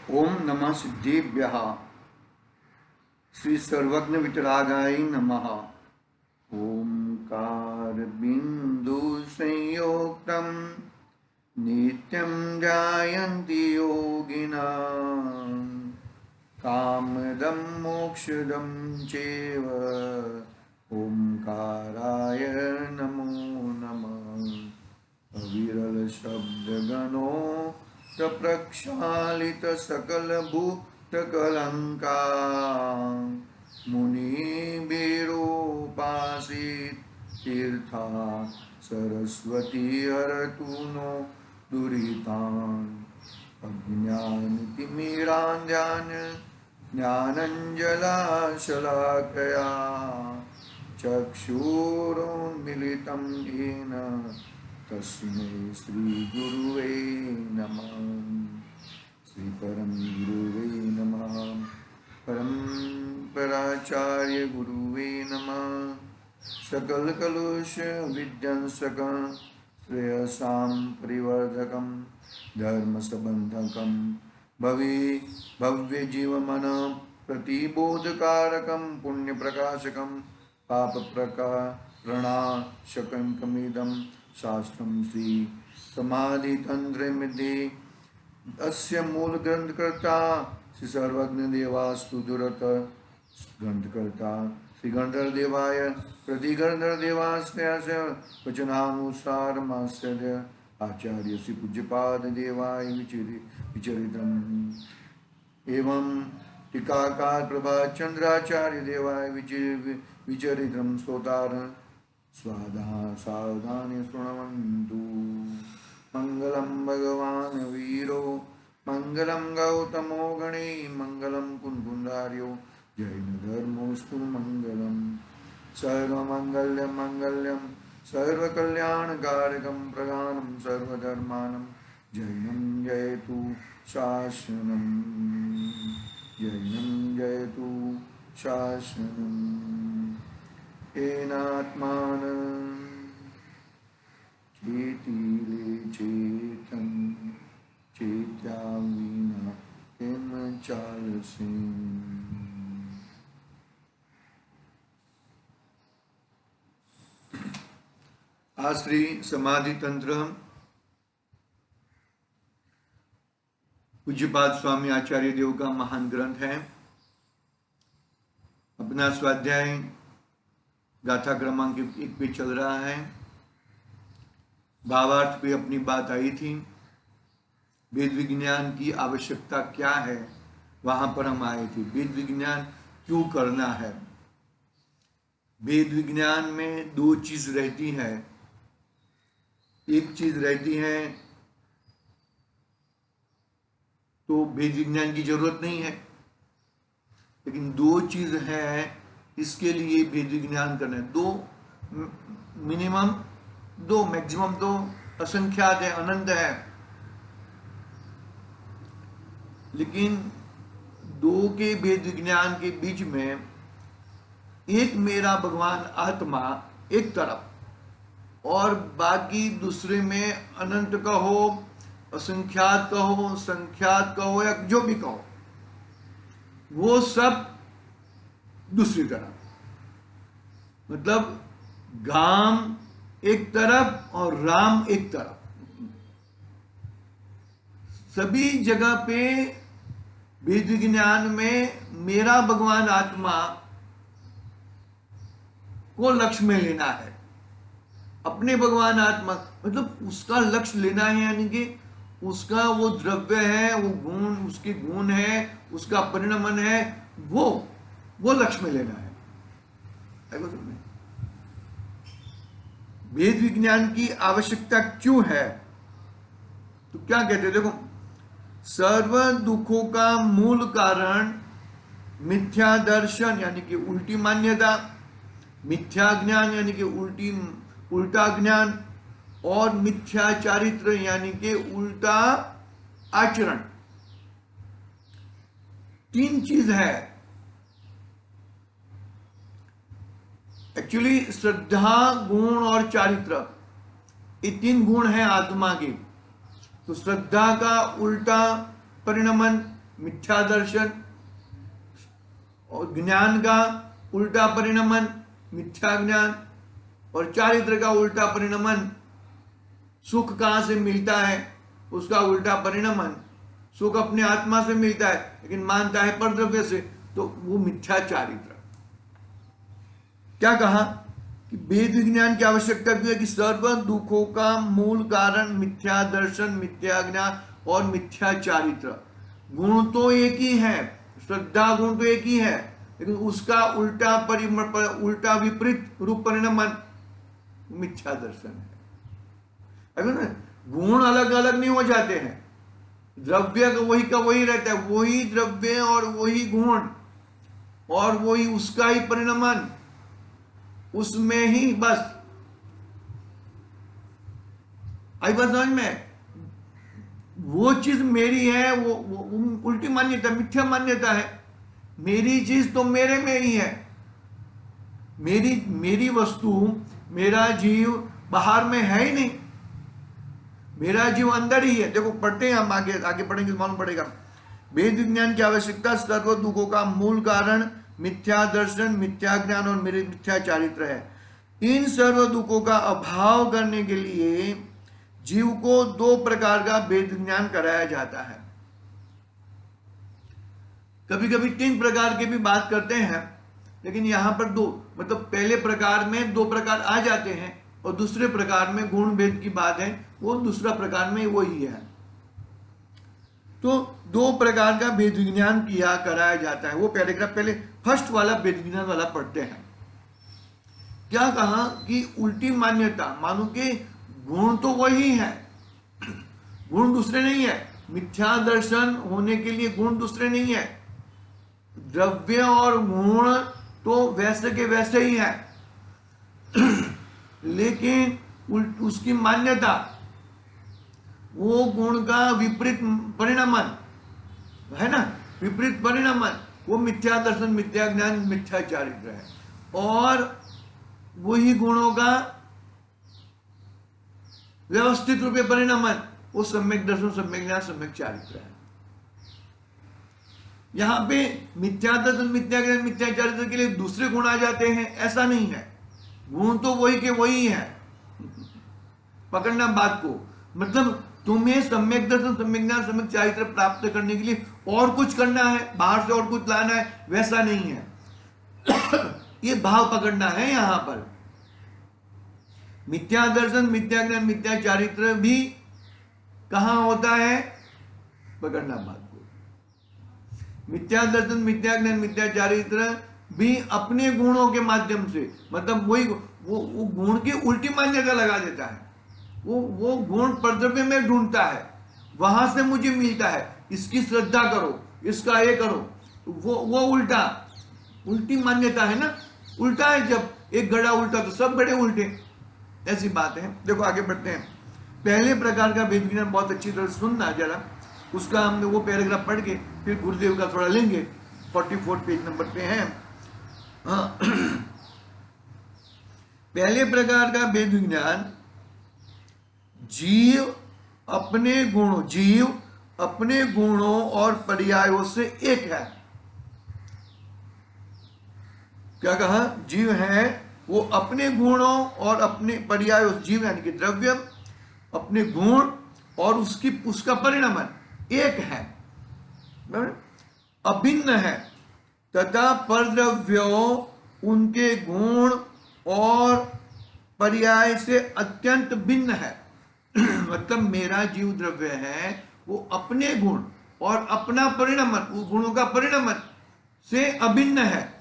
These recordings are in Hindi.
ओम नमः सिद्धेभ्यः श्री सर्वज्ञ वितरागाय नमः। ओंकार बिंदु संयोक्तम नित्यं ध्यायन्ति योगिनः कामदं मोक्षदं चैव ओंकाराय नमो नमः। अविरल शब्द गणो प्रक्षालित सकल भूत कलंका मुनि बेरोपासित तीर्था सरस्वती हरतु नो दुरितान् अज्ञान तिमिरान्ध्यान ज्ञानञ्जलाशलाकया चक्षुरुन्मीलितं येन तस्मै श्री गुरुवे नमः। श्री परम गुरुवे नमः। परम पराचार्य गुरुवे नमः। सकल कलुष विध्वंसकं श्रेयसां परिवर्धकं धर्म संबंधकं भव्य जीवमन प्रतिबोधकारकं पुण्य प्रकाशकं पाप प्रणाशकमिदं शास्त्रं श्री समाधि तंत्र मध्ये अस्य मूल ग्रंथकर्ता श्री सर्वज्ञ देवास्तु दुरत ग्रंथकर्ता श्री गंधर्व देवाय प्रति गंधर्व देवास्य वचनानुसार मास्य आचार्य श्री पूज्यपाद देवाय विचरितम् एवं टीकाकार प्रभात चंद्राचार्य देवाय विचरितम् स्तोतार सावधान शृण्वन्तु। मंगलम भगवान वीरो मंगलम गौतमो गणे मंगलम कुंकुंदार्यो जैन धर्मोस्तु मंगलम सर्वमंगल्यं मंगल्यं सर्वकल्याणकारकं प्रधानं सर्वधर्मानं जैनं जयतु शासनम् जैनं जयतु शासनम्। एनात्मानं चेतिले चेतन चेत्या विना किम चालसे। आज श्री समाधि तंत्र पूज्यपाद स्वामी आचार्य देव का महान ग्रंथ है। अपना स्वाध्याय गाथा क्रमांक 1 पे चल रहा है। भावार्थ पे अपनी बात आई थी। वेद विज्ञान की आवश्यकता क्या है वहां पर हम आए थे। वेद विज्ञान क्यों करना है। वेद विज्ञान में दो चीज रहती है। एक चीज रहती है तो वेद विज्ञान की जरूरत नहीं है, लेकिन दो चीज है इसके लिए वेद विज्ञान करना है। दो मिनिमम, दो मैक्सिमम, दो असंख्यात है, अनंत है, लेकिन दो के वेद विज्ञान के बीच में एक मेरा भगवान आत्मा एक तरफ और बाकी दूसरे में अनंत कहो, असंख्यात कहो, संख्यात कहो या जो भी कहो, वो सब दूसरी तरफ। मतलब गाम एक तरफ और राम एक तरफ। सभी जगह पे वेद विज्ञान में मेरा भगवान आत्मा को लक्ष्य में लेना है। अपने भगवान आत्मा मतलब उसका लक्ष्य लेना है, यानी कि उसका वो द्रव्य है, वो गुण, उसके गुण है, उसका परिणमन है, वो लक्ष्य में लेना है। वेद विज्ञान की आवश्यकता क्यों है तो क्या कहते हैं, देखो, सर्व दुखों का मूल कारण मिथ्या दर्शन यानी कि उल्टी मान्यता, मिथ्या ज्ञान यानी कि उल्टा ज्ञान और मिथ्या चारित्र यानी कि उल्टा आचरण। तीन चीज है एक्चुअली, श्रद्धा, गुण और चारित्र, ये तीन गुण हैं आत्मा के। तो श्रद्धा का उल्टा परिणमन मिथ्या दर्शन, और ज्ञान का उल्टा परिणमन मिथ्या ज्ञान, और चारित्र का उल्टा परिणमन, सुख कहां से मिलता है उसका उल्टा परिणमन, सुख अपने आत्मा से मिलता है लेकिन मानता है परद्रव्य से, तो वो मिथ्या चारित्र। क्या कहा कि वेद विज्ञान की आवश्यकता क्यों है कि सर्व दुखों का मूल कारण मिथ्या दर्शन, मिथ्या ज्ञान और मिथ्या चारित्र। गुण तो एक ही है, श्रद्धा गुण तो एक ही है, लेकिन उसका उल्टा विपरीत रूप परिणमन मिथ्या दर्शन है। अगर ना गुण अलग अलग नहीं हो जाते हैं, द्रव्य वही का वही रहता है, वही द्रव्य और वही गुण और वही उसका ही परिणमन, उसमें ही बस आई बात समझ में। वो चीज मेरी है, वो उल्टी मान्यता, मिथ्या मान्यता है। मेरी चीज तो मेरे में ही है, मेरी वस्तु, मेरा जीव बाहर में है ही नहीं, मेरा जीव अंदर ही है। देखो पढ़ते हैं हम, आगे पढ़ेंगे तो मालूम पड़ेगा। वेद विज्ञान की आवश्यकता सर्व दुखों का मूल कारण मिथ्या दर्शन, मिथ्या ज्ञान और मेरे मिथ्या चारित्र है। इन सर्व दुखों का अभाव करने के लिए जीव को दो प्रकार का वेद विज्ञान कराया जाता है। कभी कभी तीन प्रकार के भी बात करते हैं, लेकिन यहां पर दो, मतलब पहले प्रकार में दो प्रकार आ जाते हैं और दूसरे प्रकार में गुण भेद की बात है, वो दूसरा प्रकार में वही है। तो दो प्रकार का वेद विज्ञान किया कराया जाता है। वो पैराग्राफ पहले फर्स्ट वाला वेद विज्ञान वाला पढ़ते हैं। क्या कहा कि उल्टी मान्यता, मानो कि गुण तो वही है, गुण दूसरे नहीं है। मिथ्या दर्शन होने के लिए गुण दूसरे नहीं है, द्रव्य और गुण तो वैसे के वैसे ही है, लेकिन उसकी मान्यता वो गुण का विपरीत परिणमन है ना, विपरीत परिणमन, वो मिथ्या दर्शन, मिथ्या ज्ञान, मिथ्या चारित्र है। और वही गुणों का व्यवस्थित रूप में परिणमन, वो सम्यक दर्शन, सम्यक ज्ञान, सम्यक चारित्र है। यहां पे मिथ्या दर्शन, मिथ्या ज्ञान, मिथ्या चारित्र के लिए दूसरे गुण आ जाते हैं, ऐसा नहीं है। गुण तो वही के वही है, पकड़ना बात को। मतलब तुम्हें सम्यक दर्शन, सम्यक ज्ञान, सम्यक चारित्र प्राप्त करने के लिए और कुछ करना है, बाहर से और कुछ लाना है, वैसा नहीं है। ये भाव पकड़ना है यहां पर। मिथ्या दर्शन, मिथ्या ज्ञान, मिथ्या चारित्र भी कहां होता है, पकड़ना बात को। मिथ्या दर्शन, मिथ्या ज्ञान, मिथ्या चारित्र भी अपने गुणों के माध्यम से, मतलब वही वो गुण की उल्टी मान्यता लगा देता है। वो गुण परद्रव्य में ढूंढता है, वहां से मुझे मिलता है, इसकी श्रद्धा करो, इसका ये करो, वो उल्टी मान्यता है ना। उल्टा है, जब एक घड़ा उल्टा तो सब घड़े उल्टे, ऐसी बात है। देखो आगे बढ़ते हैं। पहले प्रकार का वेद विज्ञान बहुत अच्छी तरह सुनना जरा, उसका हमने वो पैराग्राफ पढ़ के फिर गुरुदेव का थोड़ा लेंगे। 44 पेज नंबर पे है। पहले प्रकार का वेद विज्ञान, जीव अपने गुणों और पर्यायों से एक है। क्या कहा, जीव है वो अपने गुणों और अपने पर्यायों, जीव यानी कि द्रव्य, अपने गुण और उसका परिणमन एक है, अभिन्न है, तथा परद्रव्यों उनके गुण और पर्याय से अत्यंत भिन्न है। मतलब मेरा जीव द्रव्य है वो अपने गुण और अपना परिणमन, वो गुणों का परिणमन से अभिन्न है।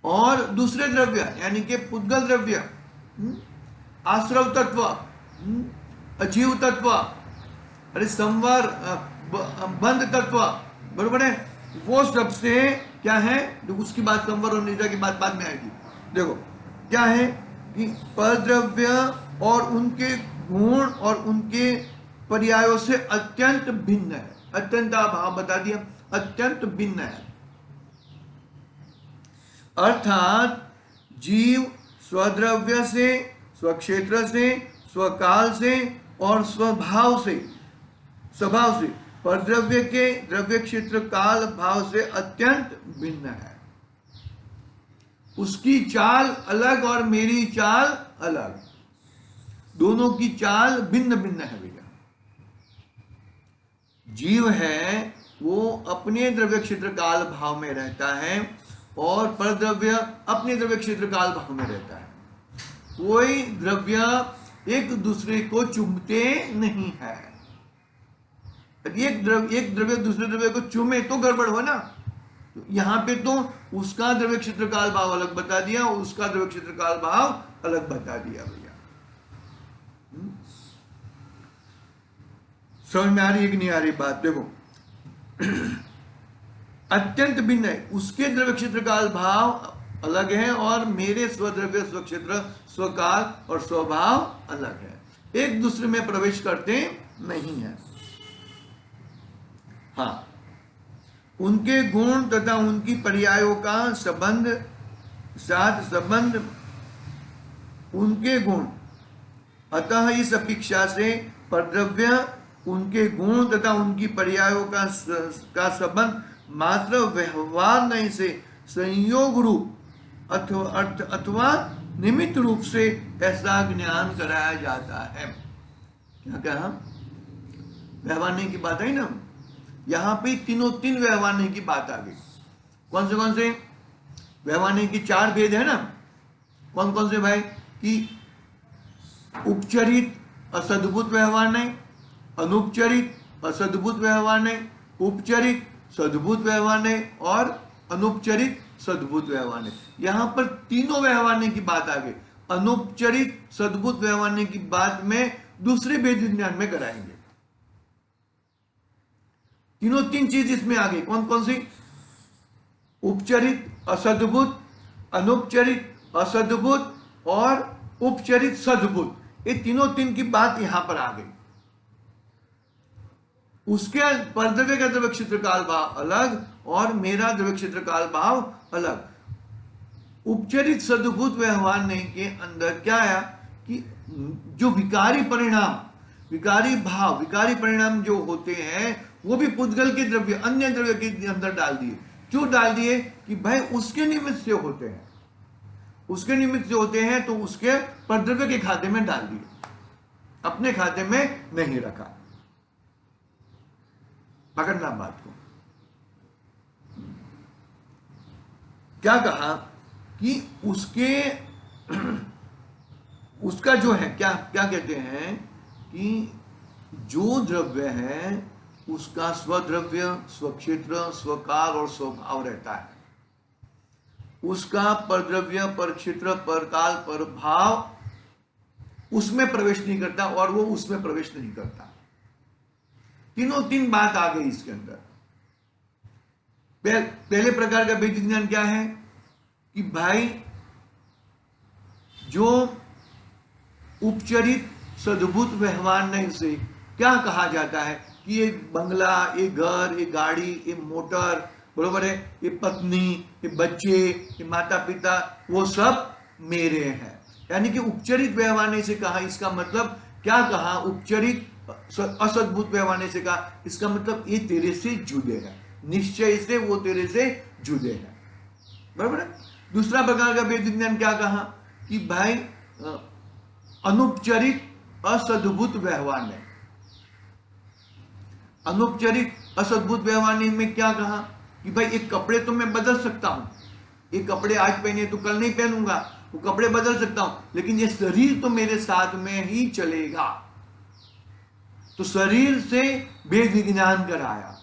और दूसरे द्रव्य यानी कि पुद्गल द्रव्य, आश्रव तत्व, अजीव तत्व, अरे संवर, बंध तत्व, बरोबर है, वो सबसे क्या है, उसकी बात संवर और निद्रा की बात बाद में आएगी। देखो क्या है कि परद्रव्य और उनके गुण और उनके पर्यायों से अत्यंत भिन्न है। अत्यंत भाव बता दिया, अत्यंत भिन्न है। अर्थात जीव स्वद्रव्य से, स्वक्षेत्र से, स्वकाल से और स्वभाव से परद्रव्य के द्रव्य क्षेत्र काल भाव से अत्यंत भिन्न है। उसकी चाल अलग और मेरी चाल अलग, दोनों की चाल भिन्न भिन्न है भैया। जीव है वो अपने द्रव्य क्षेत्र काल भाव में रहता है और परद्रव्य अपने द्रव्य क्षेत्र काल भाव में रहता है। कोई द्रव्य एक दूसरे को चुमते नहीं है। एक द्रव्य दूसरे द्रव्य को चुमे तो गड़बड़ हो ना। तो यहां पे तो उसका द्रव्य क्षेत्र काल भाव अलग बता दिया, उसका द्रव्य क्षेत्र काल भाव अलग बता दिया भैया। समझ में आ रही है कि नहीं आ रही बात? देखो अत्यंत भिन्न है, उसके द्रव्य क्षेत्र काल भाव अलग है और मेरे स्वद्रव्य स्वक्षेत्र स्वकाल और स्वभाव अलग है, एक दूसरे में प्रवेश करते नहीं है। हाँ, उनके गुण तथा उनकी पर्यायों का संबंध उनके गुण, अतः इस अपेक्षा से परद्रव्य उनके गुण तथा उनकी पर्यायों का संबंध मात्र व्यवहार नहीं से संयोग रूप अथवा निमित्त रूप से ऐसा ज्ञान कराया जाता है। क्या कहा? व्यवहार की बात है ना, यहां पे तीन व्यवहार की बात आ गई। कौन से व्यवहार की 4 भेद है ना। कौन से भाई? कि उपचरित असद्भुत व्यवहार नहीं, अनुपचरित असद्भुत व्यवहार नहीं, उपचरित सद्भुत व्यवहार नहीं और अनुपचरित सद्भुत व्यवहार नहीं। यहां पर तीनों व्यवहार की बात आ गई। अनुपचरित सद्भुत व्यवहार की बात में दूसरे भेद विज्ञान में कराएंगे। तीन चीज इसमें आ गई। कौन सी? उपचरित असद्भुत, अनुपचरित असद्भुत और उपचरित सद्भुत। ये तीन की बात यहां पर आ गई। उसके परद्रव्य का द्रव्य क्षेत्र काल भाव अलग और मेरा द्रव्य क्षेत्र काल भाव अलग। उपचरित सद्भुत व्यवहार के अंदर क्या आया कि जो विकारी परिणाम, विकारी भाव, विकारी परिणाम जो होते हैं वो भी पुद्गल के द्रव्य, अन्य द्रव्य के अंदर डाल दिए। क्यों डाल दिए? कि भाई उसके निमित्त से होते हैं, उसके निमित्त से होते हैं तो उसके परद्रव्य के खाते में डाल दिए, अपने खाते में नहीं रखा। पकड़ना बात को। क्या कहा कि उसका जो है क्या कहते हैं कि जो द्रव्य है उसका स्वद्रव्य, स्वक्षेत्र, स्वकाल और स्वभाव रहता है। उसका परद्रव्य, परक्षेत्र, परकाल, परभाव उसमें प्रवेश नहीं करता और वो उसमें प्रवेश नहीं करता। तीन बात आ गई इसके अंदर। पहले प्रकार का भेद विज्ञान क्या है कि भाई जो उपचरित सद्भुत व्यवहार नहीं से क्या कहा जाता है कि ये बंगला, ये घर, ये गाड़ी, ये मोटर, बरोबर है, ये पत्नी, ये बच्चे, ये माता पिता, वो सब मेरे हैं। यानी कि उपचरित व्यवहार से कहा, इसका मतलब क्या कहा? उपचरित असद्भुत व्यवहार से कहा, इसका मतलब ये तेरे से जुड़े हैं, निश्चय से वो तेरे से जुड़े हैं, बराबर है। दूसरा प्रकार का भेद विज्ञान क्या कहा कि भाई अनुपचरित असद्भुत व्यवहार नहीं। अनुपचरित असद्भुत व्यवहार में क्या कहा कि भाई एक कपड़े तो मैं बदल सकता हूं, ये कपड़े आज पहने तो कल नहीं पहनूंगा, वो कपड़े बदल सकता हूं, लेकिन ये शरीर तो मेरे साथ में ही चलेगा। तो शरीर से भेद विज्ञान कराया,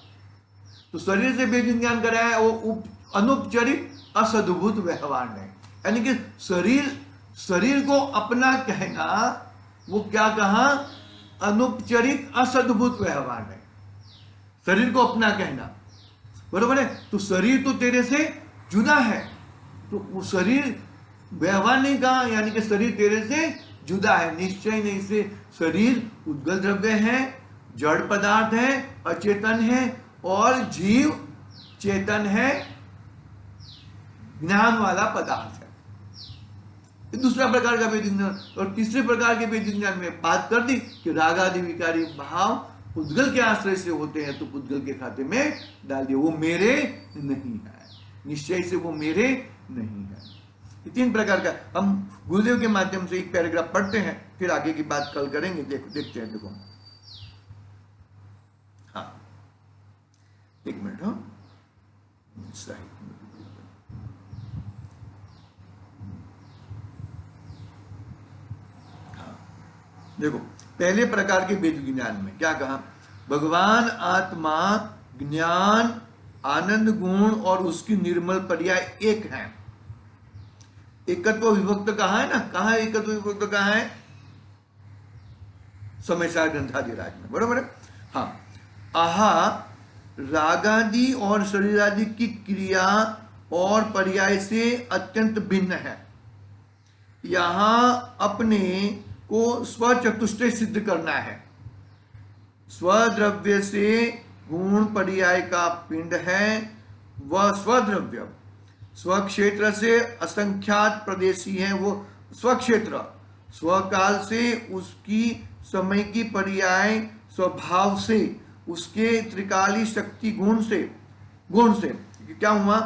तो शरीर से भेद विज्ञान कराया वो अनुपचरित असद्भुत व्यवहार नहीं। यानी कि शरीर को अपना कहना, वो क्या कहा? अनुपचरित असद्भुत व्यवहार नहीं, शरीर को अपना कहना, बरोबर है। तो शरीर तो तेरे से जुदा है, तो वो शरीर व्यवहार नहीं कहा, यानी कि शरीर तेरे से जुदा है, निश्चय नहीं से। शरीर उद्गल द्रव्य है, जड़ पदार्थ है, अचेतन है, और जीव चेतन है, ज्ञान वाला पदार्थ है। दूसरा प्रकार का भेद विज्ञान। और तीसरे प्रकार के भेद विज्ञान में बात कर दी कि राग आदि विकारी भाव पुद्गल के आश्रय से होते हैं तो पुद्गल के खाते में डाल दिए, वो मेरे नहीं है, निश्चय से वो मेरे नहीं है। ये 3 प्रकार का हम गुरुदेव के माध्यम से एक पैराग्राफ पढ़ते हैं, फिर आगे की बात कल करेंगे। देखते हैं, देखो, हाँ, एक मिनट, हाँ, देखो, पहले प्रकार के वेद ज्ञान में क्या कहा, भगवान आत्मा ज्ञान आनंद गुण और उसकी निर्मल पर्याय एक है। एकत्व विभक्त कहा है ना, कहा है एकत्व विभक्त कहा है, समयसार ग्रंथादिराज में, बरोबर है। हाँ, आहा रागादि और शरीरादि की क्रिया और पर्याय से अत्यंत भिन्न है। यहां अपने को स्वचतुष्टय सिद्ध करना है। स्वद्रव्य से गुण पर्याय का पिंड है, वह स्वद्रव्य। स्वक्षेत्र से असंख्यात प्रदेशी है, वो स्वक्षेत्र। स्वकाल से उसकी समय की पर्याय, स्वभाव से उसके त्रिकाली शक्ति गुण से क्या हुआ,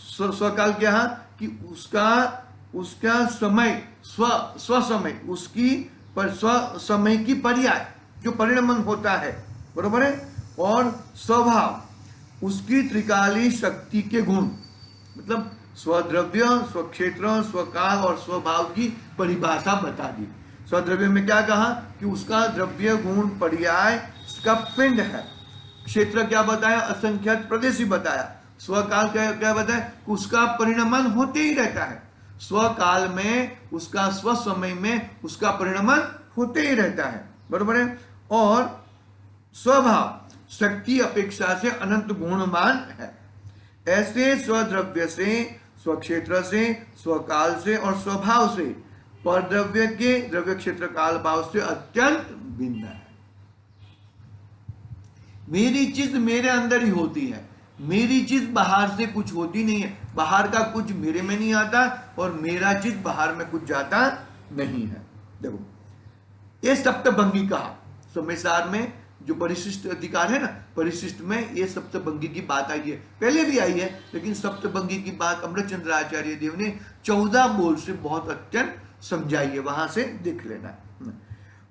स्वकाल क्या है कि उसका समय स्व समय, उसकी स्व समय की पर्याय जो परिणमन होता है, बरोबर है, और स्वभाव उसकी त्रिकाली शक्ति के गुण, मतलब स्वद्रव्य, स्वक्षेत्र, स्वकाल और स्वभाव की परिभाषा बता दी। स्वद्रव्य में क्या कहा कि उसका द्रव्य गुण पर्याय का पिंड है। क्षेत्र क्या बताया, असंख्यात प्रदेशी बताया। स्वकाल क्या बताया कि उसका परिणमन होते ही रहता है। स्वकाल में उसका, स्व समय में उसका परिणमन होते ही रहता है, बरोबर है। और स्वभाव शक्ति अपेक्षा से अनंत गुणवान है। ऐसे स्वद्रव्य से, स्वक्षेत्र से, स्वकाल से और स्वभाव से परद्रव्य के द्रव्य क्षेत्र काल भाव से अत्यंत भिन्न है। मेरी चीज मेरे अंदर ही होती है, मेरी चीज बाहर से कुछ होती नहीं है, बाहर का कुछ मेरे में नहीं आता और मेरा चीज बाहर में कुछ जाता नहीं है। देखो, ये सप्तभंगी कहा, समयसार में जो परिशिष्ट अधिकार है ना, परिशिष्ट में ये सप्तभंगी की बात आई है, पहले भी आई है, लेकिन सप्तभंगी की बात अमृतचंद्र आचार्य देव ने 14 बोल से बहुत अत्यंत समझाई है, वहां से देख लेना।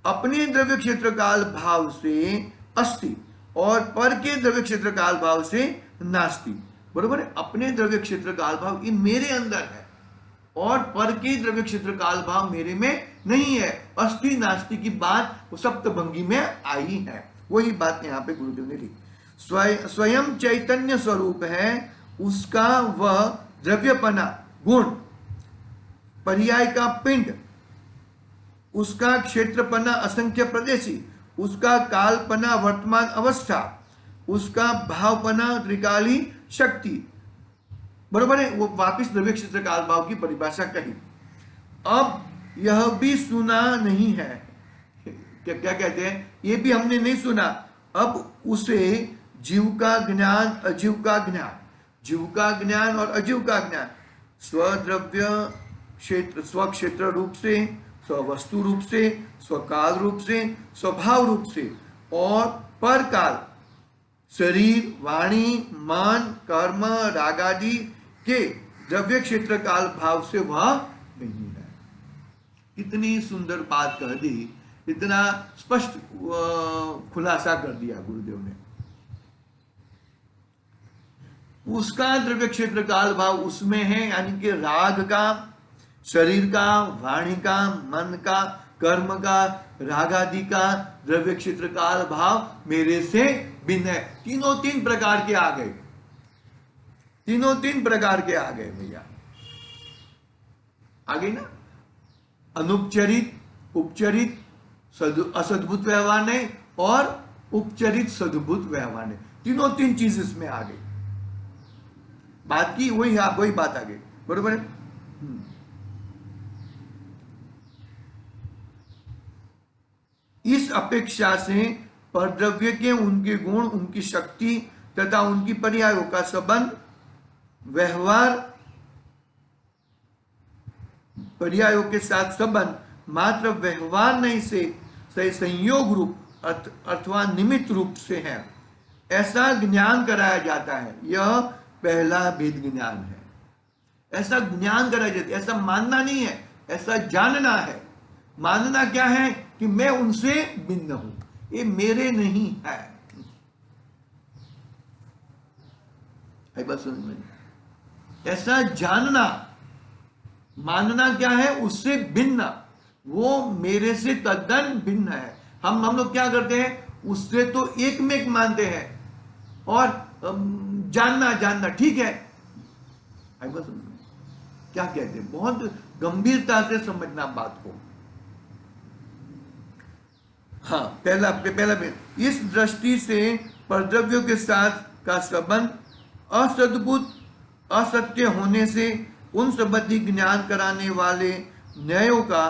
अपने द्रव्य क्षेत्र काल भाव से अस्ति और पर के द्रव्य क्षेत्र काल भाव से नास्ति, बरोबर है। अपने द्रव्य क्षेत्र काल भाव ये मेरे अंदर है और पर के द्रव्य क्षेत्र काल भाव मेरे में नहीं है। अस्ति नास्ति की बात वो सप्तभंगी में आई है, वही बात यहाँ पे गुरुदेव ने लिखी। स्वयं चैतन्य स्वरूप है, उसका वह द्रव्यपना गुण पर्याय का पिंड, उसका क्षेत्रपना असंख्य प्रदेशी, उसका कालपना वर्तमान अवस्था, उसका भावपना त्रिकाली शक्ति, बरोबर है। वो वापिस द्रव्य क्षेत्र काल भाव की परिभाषा कही। अब यह भी सुना नहीं है, क्या कहते हैं, ये भी हमने नहीं सुना। अब उसे जीव का ज्ञान, अजीव का ज्ञान, जीव का ज्ञान और अजीव का ज्ञान स्वद्रव्य क्षेत्र, स्वक्षेत्र रूप से, स्ववस्तु रूप से, स्वकाल रूप से, स्वभाव रूप से और परकाल शरीर, वाणी, मन, कर्म, रागादि के द्रव्य क्षेत्र काल भाव से वह नहीं है। कितनी सुंदर बात कह दी, इतना स्पष्ट खुलासा कर दिया गुरुदेव ने। उसका द्रव्य क्षेत्र काल भाव उसमें है, यानी कि राग का, शरीर का, वाणी का, मन का, कर्म का, रागादि का द्रव्य क्षेत्र काल भाव मेरे से भिन्न है। तीनों 3 प्रकार के आ गए, तीनों 3 प्रकार के आ गए भैया, आ गई ना। अनुपचरित, उपचरित, असद्भुत व्यवहार नहीं और उपचरित सद्भुत व्यवहार नहीं, तीनों 3 चीज इसमें आ गई। बात की वही बात आ गई, बरोबर है। इस अपेक्षा से परद्रव्य के उनके गुण, उनकी शक्ति तथा उनकी पर्यायों का संबंध व्यवहार, पर्यायों के साथ संबंध मात्र व्यवहार नहीं से संयोग रूप अथवा निमित्त रूप से है, ऐसा ज्ञान कराया जाता है। यह पहला भेद ज्ञान है। ऐसा ज्ञान कराया जाता है, ऐसा मानना नहीं है, ऐसा जानना है। मानना क्या है कि मैं उनसे भिन्न हूं, ये मेरे नहीं है। आई बात समझ में? ऐसा जानना, मानना क्या है, उससे भिन्न, वो मेरे से तद्दन भिन्न है। हम लोग क्या करते हैं, उससे तो एक में एक मानते हैं, और जानना ठीक है। आई बात समझ में? क्या कहते हैं, बहुत गंभीरता से समझना बात को। हाँ, पहला इस दृष्टि से परद्रव्यों के साथ का संबंध असद्भुत असत्य होने से उन संबंधी ज्ञान कराने वाले न्यायों का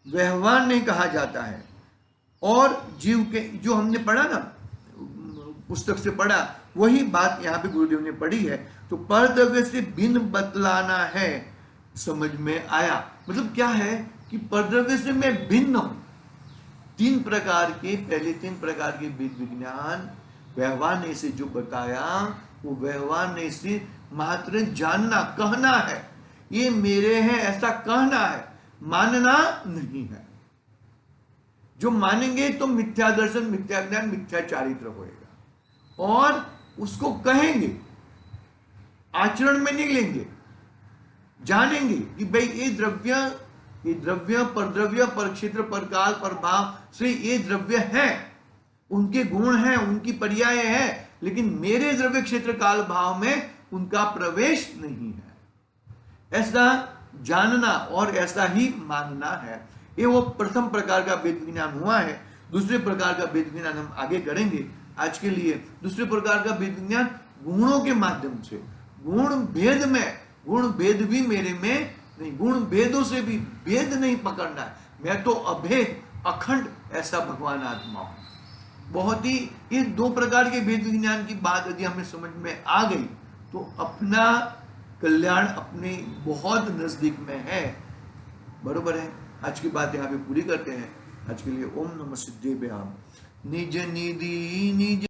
व्यवहार नहीं कहा जाता है। और जीव के, जो हमने पढ़ा ना, पुस्तक से पढ़ा, वही बात यहाँ पे गुरुदेव ने पढ़ी है। तो परद्रव्य से भिन्न बतलाना है, समझ में आया? मतलब क्या है कि परद्रव्य से मैं भिन्न हूं। पहले तीन प्रकार के वेद विज्ञान व्यवहार ने से जो बताया, वो व्यवहार ने से मात्र जानना, कहना है, ये मेरे हैं ऐसा कहना है, मानना नहीं है। जो मानेंगे तो मिथ्या दर्शन, मिथ्या ज्ञान, मिथ्या चारित्र होएगा, और उसको कहेंगे, आचरण में नहीं लेंगे। जानेंगे कि भाई ये द्रव्य परद्रव्य पर क्षेत्र पर काल पर भाव से ये द्रव्य है, उनके गुण हैं, उनकी पर्याय है, लेकिन मेरे द्रव्य क्षेत्र काल भाव में उनका प्रवेश नहीं है। ऐसा जानना और ऐसा ही मानना है। ये वो प्रथम प्रकार का वेद विज्ञान हुआ है। दूसरे प्रकार का वेद विज्ञान हम आगे करेंगे। आज के लिए दूसरे प्रकार का वेद विज्ञान गुणों के माध्यम से, गुण भेद में, गुण भेद भी मेरे में नहीं, गुण भेदों से भी भेद नहीं पकड़ना है। मैं तो अभेद अखंड ऐसा भगवान आत्मा हूं। बहुत ही, ये दो प्रकार के वेद विज्ञान की बात यदि हमें समझ में आ गई तो अपना कल्याण अपने बहुत नजदीक में है। बरोबर है। आज की बात यहाँ पे पूरी करते हैं। आज के लिए ओम नमः सिद्धेभ्याम। निज निधि निज